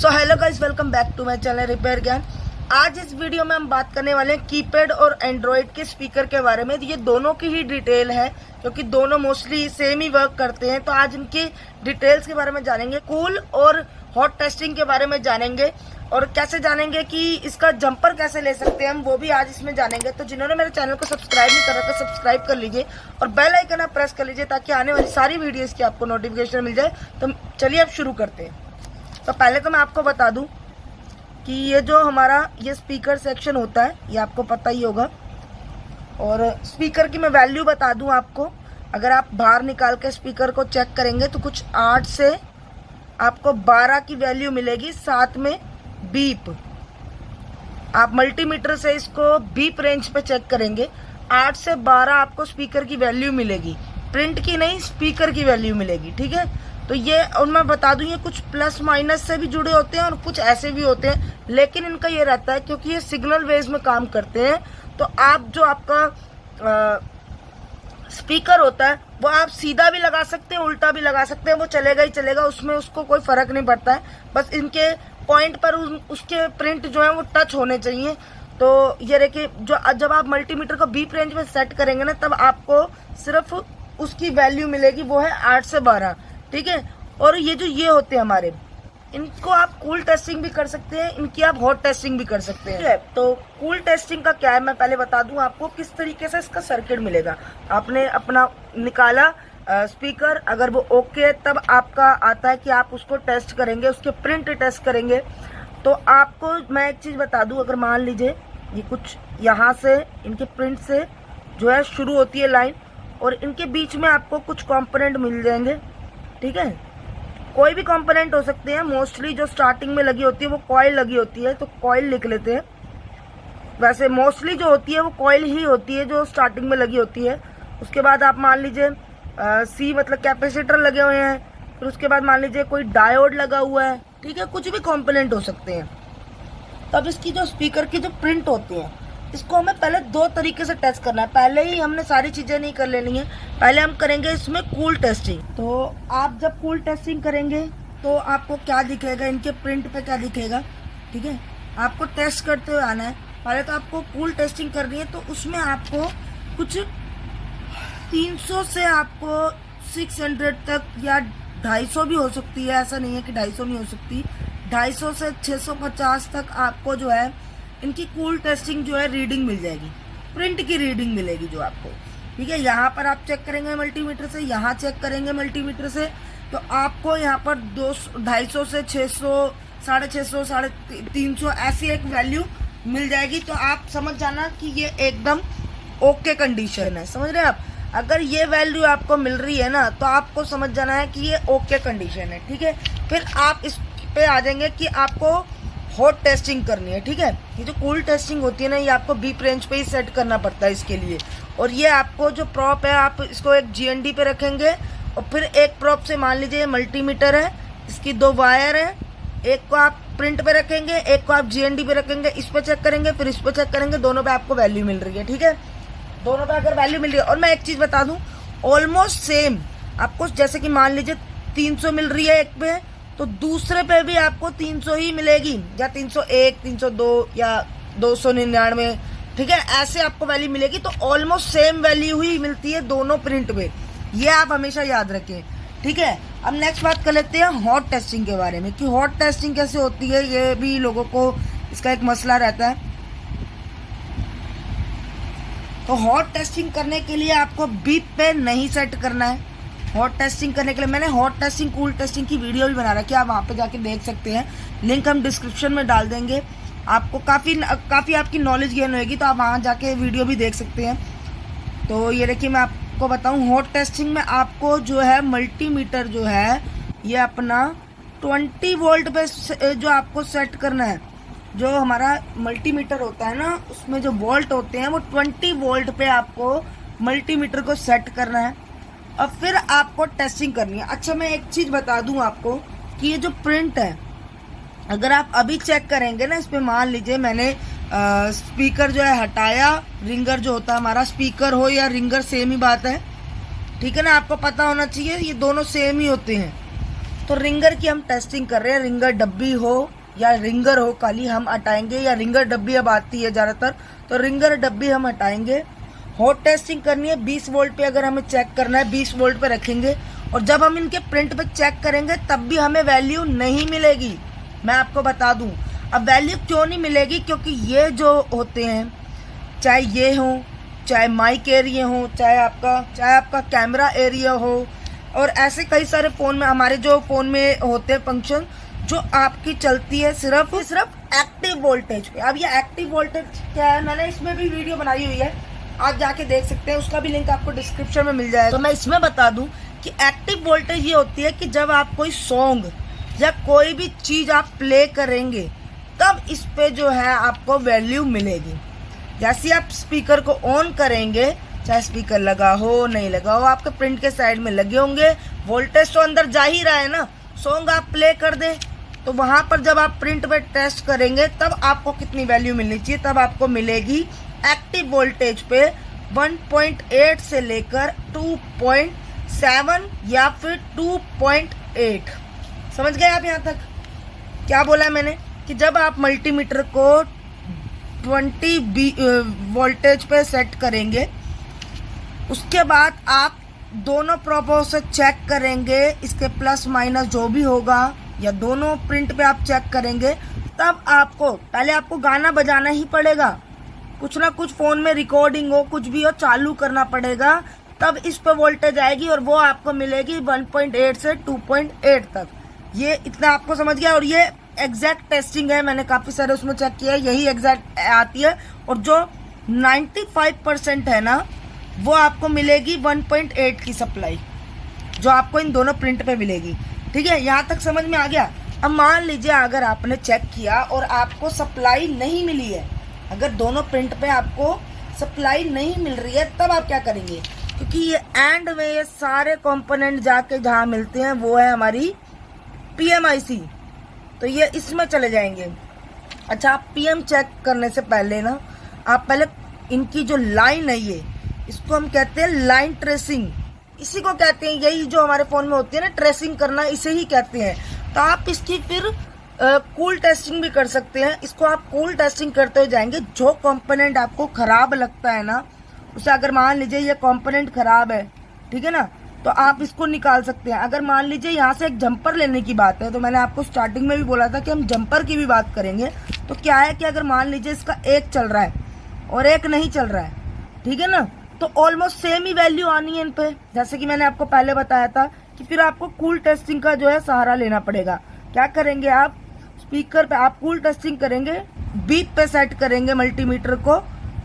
So hello guys, welcome back to my channel repair Gyan. आज इस video में हम बात करने वाले हैं कीपैड और एंड्रॉइड के स्पीकर के बारे में। ये दोनों की ही डिटेल है क्योंकि दोनों मोस्टली सेम ही वर्क करते हैं। तो आज इनकी डिटेल्स के बारे में जानेंगे, कूल और हॉट टेस्टिंग के बारे में जानेंगे और कैसे जानेंगे कि इसका जंपर कैसे ले सकते हैं हम, वो भी आज इसमें जानेंगे। तो जिन्होंने मेरे चैनल को सब्सक्राइब नहीं करा तो सब्सक्राइब कर लीजिए और बेल आइकन आप प्रेस कर लीजिए ताकि आने वाली सारी वीडियोस की आपको नोटिफिकेशन मिल जाए। तो चलिए अब शुरू करते हैं। तो पहले तो मैं आपको बता दूं कि ये जो हमारा ये स्पीकर सेक्शन होता है ये आपको पता ही होगा। और स्पीकर की मैं वैल्यू बता दूं आपको, अगर आप बाहर निकाल के स्पीकर को चेक करेंगे तो कुछ 8 से आपको 12 की वैल्यू मिलेगी, साथ में बीप। आप मल्टीमीटर से इसको बीप रेंज पे चेक करेंगे, 8 से 12 आपको स्पीकर की वैल्यू मिलेगी, प्रिंट की नहीं स्पीकर की वैल्यू मिलेगी। ठीक है, तो ये और मैं बता दूं ये कुछ प्लस माइनस से भी जुड़े होते हैं और कुछ ऐसे भी होते हैं, लेकिन इनका ये रहता है क्योंकि ये सिग्नल वेव्स में काम करते हैं। तो आप जो आपका स्पीकर होता है वो आप सीधा भी लगा सकते हैं, उल्टा भी लगा सकते हैं, वो चलेगा ही चलेगा, उसमें उसको कोई फर्क नहीं पड़ता है। बस इनके पॉइंट पर उसके प्रिंट जो है वो टच होने चाहिए। तो ये देखिए, जो जब आप मल्टीमीटर को बीप रेंज में सेट करेंगे ना तब आपको सिर्फ उसकी वैल्यू मिलेगी, वो है 8 से 12। ठीक है, और ये जो ये होते हैं हमारे, इनको आप कूल टेस्टिंग भी कर सकते हैं, इनकी आप हॉट टेस्टिंग भी कर सकते हैं। तो कूल टेस्टिंग का क्या है, मैं पहले बता दूं आपको किस तरीके से इसका सर्किट मिलेगा। आपने अपना निकाला स्पीकर, अगर वो ओके है तब आपका आता है कि आप उसको टेस्ट करेंगे, उसके प्रिंट टेस्ट करेंगे। तो आपको मैं एक चीज बता दूं, अगर मान लीजिए ये कुछ यहाँ से इनके प्रिंट से जो है शुरू होती है लाइन और इनके बीच में आपको कुछ कंपोनेंट मिल जाएंगे। ठीक है, कोई भी कंपोनेंट हो सकते हैं, मोस्टली जो स्टार्टिंग में लगी होती है वो कॉइल लगी होती है, तो कॉइल लिख लेते हैं। वैसे मोस्टली जो होती है वो कॉइल ही होती है जो स्टार्टिंग में लगी होती है। उसके बाद आप मान लीजिए सी मतलब कैपेसिटर लगे हुए हैं, फिर उसके बाद मान लीजिए कोई डायोड लगा हुआ है। ठीक है, कुछ भी कंपोनेंट हो सकते हैं। तब इसकी जो स्पीकर की जो प्रिंट होती है इसको हमें पहले 2 तरीके से टेस्ट करना है। पहले ही हमने सारी चीजें नहीं कर लेनी है, पहले हम करेंगे इसमें कूल टेस्टिंग। तो आप जब कूल टेस्टिंग करेंगे तो आपको क्या दिखेगा, इनके प्रिंट पे क्या दिखेगा। ठीक है, आपको टेस्ट करते हुए आना है। पहले तो आपको कूल टेस्टिंग करनी है, तो उसमें आपको कुछ 300 से आपको 600 तक या 250 भी हो सकती है, ऐसा नहीं है कि 250 नहीं हो सकती, 250 से 650 तक आपको जो है इनकी कूल टेस्टिंग जो है रीडिंग मिल जाएगी, प्रिंट की रीडिंग मिलेगी जो आपको। ठीक है, यहाँ पर आप चेक करेंगे मल्टीमीटर से, यहाँ चेक करेंगे मल्टीमीटर से, तो आपको यहाँ पर 250 से 600, 650, 350 ऐसी एक वैल्यू मिल जाएगी। तो आप समझ जाना कि ये एकदम ओके कंडीशन है। समझ रहे हैं आप, अगर ये वैल्यू आपको मिल रही है ना तो आपको समझ जाना है कि ये ओके कंडीशन है। ठीक है, फिर आप इस पे आ जाएंगे कि आपको हॉट टेस्टिंग करनी है। ठीक है, ये जो कूल टेस्टिंग होती है ना ये आपको बीप रेंज पे ही सेट करना पड़ता है इसके लिए। और ये आपको जो प्रॉप है आप इसको एक GND पे रखेंगे और फिर एक प्रॉप से मान लीजिए मल्टीमीटर है, इसकी 2 वायर है, एक को आप प्रिंट पे रखेंगे, एक को आप GND पे रखेंगे, इस पे चेक करेंगे फिर इस पे चेक करेंगे, दोनों पे आपको वैल्यू मिल रही है। ठीक है, दोनों पे अगर वैल्यू मिल रही है, और मैं एक चीज बता दूं ऑलमोस्ट सेम आपको, जैसे कि मान लीजिए 300 मिल रही है एक पे, तो दूसरे पे भी आपको 300 ही मिलेगी, या 301, 302 या 299। ठीक है, ऐसे आपको वैल्यू मिलेगी। तो ऑलमोस्ट सेम वैल्यू ही मिलती है दोनों प्रिंट पे, ये आप हमेशा याद रखें। ठीक है, अब नेक्स्ट बात कर लेते हैं हॉट टेस्टिंग के बारे में कि हॉट टेस्टिंग कैसे होती है। ये भी लोगों को इसका एक मसला रहता है। तो हॉट टेस्टिंग करने के लिए आपको बीप पे नहीं सेट करना है। हॉट टेस्टिंग करने के लिए मैंने हॉट टेस्टिंग कूल टेस्टिंग की वीडियो भी बना रखी है, आप वहाँ पे जाके देख सकते हैं, लिंक हम डिस्क्रिप्शन में डाल देंगे। आपको काफ़ी आपकी नॉलेज गेन होगी, तो आप वहाँ जाके वीडियो भी देख सकते हैं। तो ये देखिए, मैं आपको बताऊँ हॉट टेस्टिंग में आपको जो है मल्टीमीटर जो है ये अपना 20 वोल्ट पे जो आपको सेट करना है। जो हमारा मल्टीमीटर होता है ना उसमें जो वोल्ट होते हैं वो 20 वोल्ट पे आपको मल्टीमीटर को सेट करना है और फिर आपको टेस्टिंग करनी है। अच्छा, मैं एक चीज बता दूं आपको कि ये जो प्रिंट है अगर आप अभी चेक करेंगे ना, इस पे मान लीजिए मैंने स्पीकर जो है हटाया, रिंगर जो होता है हमारा, स्पीकर हो या रिंगर सेम ही बात है। ठीक है ना, आपको पता होना चाहिए ये दोनों सेम ही होते हैं। तो रिंगर की हम टेस्टिंग कर रहे हैं। रिंगर डब्बी हो या रिंगर हो खाली हम हटाएंगे, या रिंगर डब्बी अब आती है ज़्यादातर, तो रिंगर डब्बी हम हटाएंगे। हॉट टेस्टिंग करनी है 20 वोल्ट पे, अगर हमें चेक करना है 20 वोल्ट पे रखेंगे। और जब हम इनके प्रिंट पे चेक करेंगे तब भी हमें वैल्यू नहीं मिलेगी, मैं आपको बता दूं। अब वैल्यू क्यों नहीं मिलेगी, क्योंकि ये जो होते हैं, चाहे ये हो, चाहे माइक एरिया हो, चाहे आपका कैमरा एरिया हो, और ऐसे कई सारे फ़ोन में, हमारे जो फ़ोन में होते हैं फंक्शन, जो आपकी चलती है सिर्फ एक्टिव वोल्टेज पे। अब ये एक्टिव वोल्टेज क्या है, मैंने इसमें भी वीडियो बनाई हुई है, आप जाके देख सकते हैं, उसका भी लिंक आपको डिस्क्रिप्शन में मिल जाएगा। तो मैं इसमें बता दूं कि एक्टिव वोल्टेज ये होती है कि जब आप कोई सॉन्ग या कोई भी चीज़ आप प्ले करेंगे तब इस पे जो है आपको वैल्यू मिलेगी। जैसे आप स्पीकर को ऑन करेंगे, चाहे स्पीकर लगा हो नहीं लगा हो, आपके प्रिंट के साइड में लगे होंगे, वोल्टेज तो अंदर जा ही रहा है ना। सॉन्ग आप प्ले कर दें तो वहां पर जब आप प्रिंट पे टेस्ट करेंगे तब आपको कितनी वैल्यू मिलनी चाहिए, तब आपको मिलेगी एक्टिव वोल्टेज पे 1.8 से लेकर 2.7 या फिर 2.8। समझ गए आप? यहाँ तक क्या बोला है मैंने, कि जब आप मल्टीमीटर को 20 वोल्टेज पे सेट करेंगे, उसके बाद आप दोनों प्रॉपर से चेक करेंगे, इसके प्लस माइनस जो भी होगा, या दोनों प्रिंट पे आप चेक करेंगे, तब आपको पहले आपको गाना बजाना ही पड़ेगा, कुछ ना कुछ फ़ोन में रिकॉर्डिंग हो, कुछ भी हो, चालू करना पड़ेगा, तब इस पे वोल्टेज आएगी और वो आपको मिलेगी 1.8 से 2.8 तक। ये इतना आपको समझ गया। और ये एग्जैक्ट टेस्टिंग है, मैंने काफ़ी सारे उसमें चेक किया है, यही एग्जैक्ट आती है। और जो 95% है ना, वो आपको मिलेगी 1.8 की सप्लाई, जो आपको इन दोनों प्रिंट पे मिलेगी। ठीक है, यहाँ तक समझ में आ गया। अब मान लीजिए अगर आपने चेक किया और आपको सप्लाई नहीं मिली है, अगर दोनों प्रिंट पे आपको सप्लाई नहीं मिल रही है, तब आप क्या करेंगे, क्योंकि ये एंड में ये सारे कंपोनेंट जाके जहाँ मिलते हैं वो है हमारी PMIC, तो ये इसमें चले जाएंगे। अच्छा, आप PM चेक करने से पहले ना, आप पहले इनकी जो लाइन है, ये इसको हम कहते हैं लाइन ट्रेसिंग, इसी को कहते हैं, यही जो हमारे फ़ोन में होती है ना ट्रेसिंग करना, इसे ही कहते हैं। तो आप इसकी फिर कूल टेस्टिंग भी कर सकते हैं। इसको आप कूल टेस्टिंग करते हुए जाएंगे, जो कंपोनेंट आपको ख़राब लगता है ना, उसे अगर मान लीजिए ये कंपोनेंट ख़राब है, ठीक है ना, तो आप इसको निकाल सकते हैं। अगर मान लीजिए यहाँ से एक जंपर लेने की बात है, तो मैंने आपको स्टार्टिंग में भी बोला था कि हम जंपर की भी बात करेंगे। तो क्या है कि अगर मान लीजिए इसका एक चल रहा है और एक नहीं चल रहा है, ठीक है ना, तो ऑलमोस्ट सेम ही वैल्यू आनी है इन पे। जैसे कि मैंने आपको पहले बताया था कि फिर आपको कूल टेस्टिंग का जो है सहारा लेना पड़ेगा। क्या करेंगे आप, स्पीकर पे आप कूल टेस्टिंग करेंगे, बीप पे सेट करेंगे मल्टीमीटर को।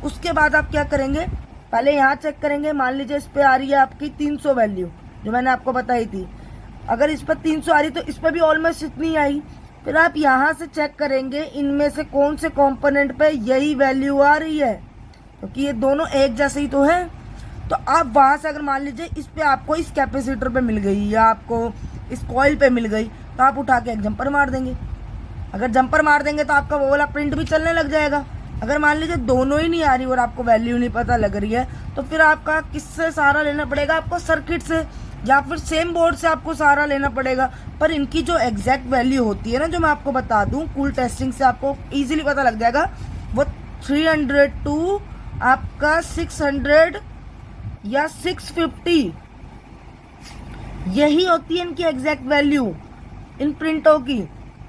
उसके बाद आप क्या करेंगे, पहले यहाँ चेक करेंगे, मान लीजिए इस पे आ रही है आपकी 300 वैल्यू, जो मैंने आपको बताई थी। अगर इस पर 300 आ रही तो इस पर भी ऑलमोस्ट इतनी आई। फिर आप यहाँ से चेक करेंगे इनमें से कौन से कंपोनेंट पे यही वैल्यू आ रही है, क्योंकि ये दोनों एक जैसे ही तो हैं। तो आप वहाँ से अगर मान लीजिए इस पे आपको इस कैपेसिटर पे मिल गई या आपको इस कॉइल पे मिल गई, तो आप उठा के एक जंपर मार देंगे। अगर जंपर मार देंगे तो आपका वो वाला प्रिंट भी चलने लग जाएगा। अगर मान लीजिए दोनों ही नहीं आ रही और आपको वैल्यू नहीं पता लग रही है, तो फिर आपका किससे सहारा लेना पड़ेगा, आपको सर्किट से या फिर सेम बोर्ड से आपको सहारा लेना पड़ेगा। पर इनकी जो एग्जैक्ट वैल्यू होती है ना, जो मैं आपको बता दूं, कूल टेस्टिंग से आपको इजीली पता लग जाएगा, वो 300 टू आपका 600 या 650, यही होती है इनकी एग्जैक्ट वैल्यू इन प्रिंटों की।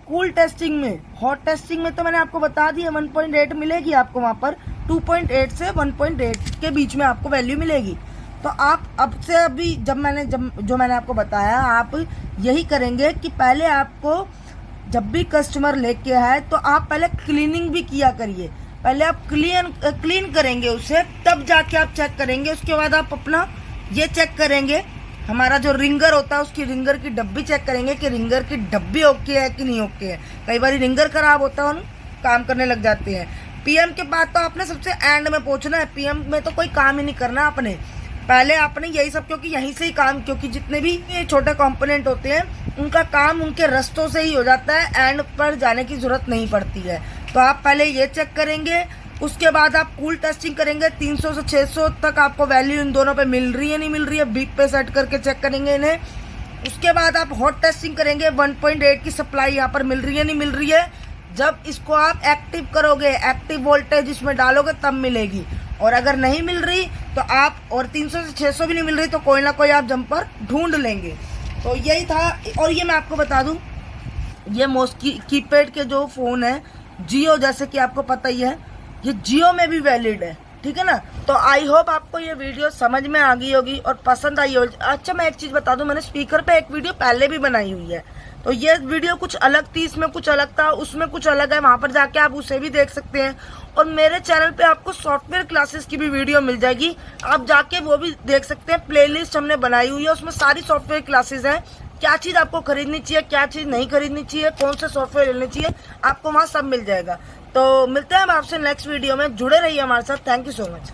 कूल टेस्टिंग में, हॉट टेस्टिंग में तो मैंने आपको बता दिया 1.8 मिलेगी आपको, वहाँ पर 2.8 से 1.8 के बीच में आपको वैल्यू मिलेगी। तो आप अब से अभी जो मैंने आपको बताया, आप यही करेंगे कि पहले आपको जब भी कस्टमर लेके आए तो आप पहले क्लीनिंग भी किया करिए। पहले आप क्लीन करेंगे उसे, तब जाके आप चेक करेंगे। उसके बाद आप अपना ये चेक करेंगे, हमारा जो रिंगर होता है उसकी रिंगर की डब्बी चेक करेंगे कि रिंगर की डब्बी ओके है कि नहीं ओके है। कई बार रिंगर खराब होता है, काम करने लग जाते हैं। PM के बाद तो आपने सबसे एंड में पहुंचना है, PM में तो कोई काम ही नहीं करना आपने, पहले आपने यही सब, क्योंकि यहीं से ही काम, क्योंकि जितने भी छोटे कंपोनेंट होते हैं उनका काम उनके रास्तों से ही हो जाता है, एंड पर जाने की जरूरत नहीं पड़ती है। तो आप पहले ये चेक करेंगे, उसके बाद आप कूल टेस्टिंग करेंगे। 300 से 600 तक आपको वैल्यू इन दोनों पे मिल रही है नहीं मिल रही है, बीप पे सेट करके चेक करेंगे इन्हें। उसके बाद आप हॉट टेस्टिंग करेंगे 1.8 की सप्लाई यहाँ पर मिल रही है नहीं मिल रही है। जब इसको आप एक्टिव करोगे, एक्टिव वोल्टेज इसमें डालोगे तब मिलेगी। और अगर नहीं मिल रही तो आप, और 300 से 600 भी नहीं मिल रही तो कोई ना कोई आप जंपर ढूंढ लेंगे। तो यही था। और ये मैं आपको बता दूं, ये कीपैड के जो फ़ोन है जियो, जैसे कि आपको पता ही है, ये जियो में भी वैलिड है, ठीक है ना। तो आई होप आपको ये वीडियो समझ में आ गई होगी और पसंद आई होगी। अच्छा मैं एक चीज़ बता दूं, मैंने स्पीकर पे एक वीडियो पहले भी बनाई हुई है, तो ये वीडियो कुछ अलग थी, इसमें कुछ अलग था, उसमें कुछ अलग है, वहां पर जाके आप उसे भी देख सकते हैं। और मेरे चैनल पे आपको सॉफ्टवेयर क्लासेस की भी वीडियो मिल जाएगी, आप जाके वो भी देख सकते हैं। प्लेलिस्ट हमने बनाई हुई है, उसमें सारी सॉफ्टवेयर क्लासेस हैं। क्या चीज़ आपको खरीदनी चाहिए, क्या चीज़ नहीं खरीदनी चाहिए, कौन से सॉफ्टवेयर लेने चाहिए, आपको वहाँ सब मिल जाएगा। तो मिलते हैं हम आपसे नेक्स्ट वीडियो में, जुड़े रहिए हमारे साथ। Thank you so much.